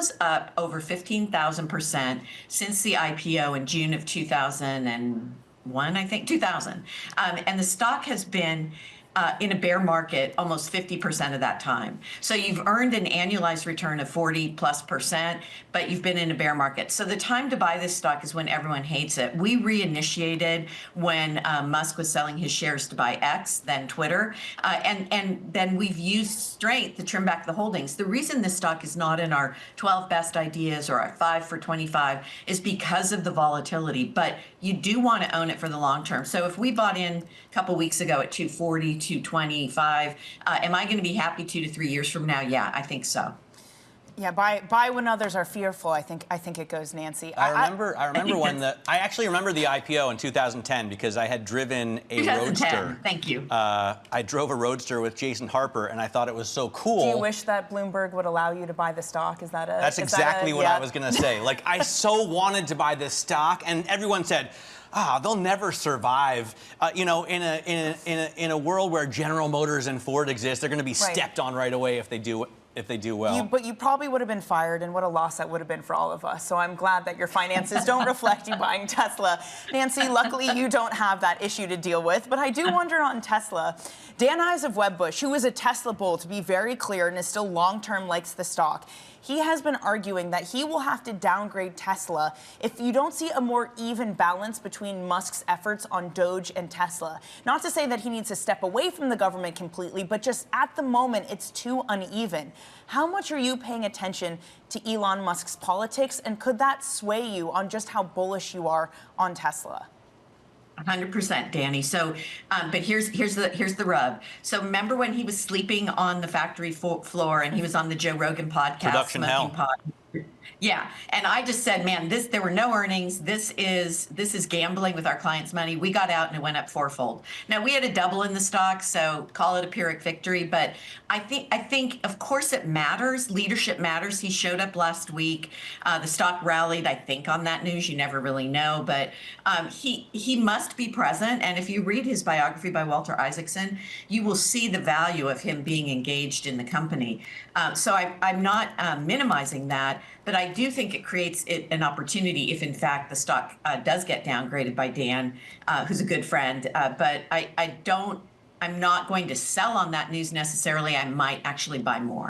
was up over 15,000% since the IPO in June of 2001, I think, 2000. And the stock has been in a bear market almost 50% of that time. So you've earned an annualized return of 40+%, but you've been in a bear market. So the time to buy this stock is when everyone hates it. We reinitiated when Musk was selling his shares to buy X, then Twitter, and then we've used strength to trim back the holdings. The reason this stock is not in our 12 best ideas or our 5 for 25 is because of the volatility, but you do want to own it for the long term. So if we bought in a couple weeks ago at 240, 225, am I going to be happy 2 to 3 years from now? Yeah, I think so. Yeah, buy when others are fearful. I think it goes, Nancy. I remember when I actually remember the IPO in 2010 because I had driven a 2010, roadster. Thank you. I drove a roadster with Jason Harper, and I thought it was so cool. Do you wish that Bloomberg would allow you to buy the stock? Is that a? That's exactly what I was going to say. Like, I so wanted to buy this stock, and everyone said, they'll never survive. In a world where General Motors and Ford exist, they're going to be stepped on right away if they do well. But you probably would have been fired, and what a loss that would have been for all of us. So I'm glad that your finances don't reflect you buying Tesla. Nancy, luckily you don't have that issue to deal with. But I do wonder on Tesla, Dan Ives of Wedbush, who is a Tesla bull, to be very clear, and is still long-term likes the stock, he has been arguing that he will have to downgrade Tesla if you don't see a more even balance between Musk's efforts on Doge and Tesla. Not to say that he needs to step away from the government completely, but just at the moment, it's too uneven. How much are you paying attention to Elon Musk's politics, and could that sway you on just how bullish you are on Tesla? 100%, Danny. So, but here's the rub. So remember when he was sleeping on the factory floor and he was on the Joe Rogan podcast? Production hell. Yeah, and I just said, man, there were no earnings. This is gambling with our clients' money. We got out and it went up fourfold. Now we had a double in the stock, so call it a Pyrrhic victory. But I think of course it matters. Leadership matters. He showed up last week. The stock rallied, I think, on that news. You never really know, but he must be present. And if you read his biography by Walter Isaacson, you will see the value of him being engaged in the company. So I'm not minimizing that, but I do think it creates an opportunity if, in fact, the stock does get downgraded by Dan, who's a good friend. But I'm not going to sell on that news necessarily. I might actually buy more.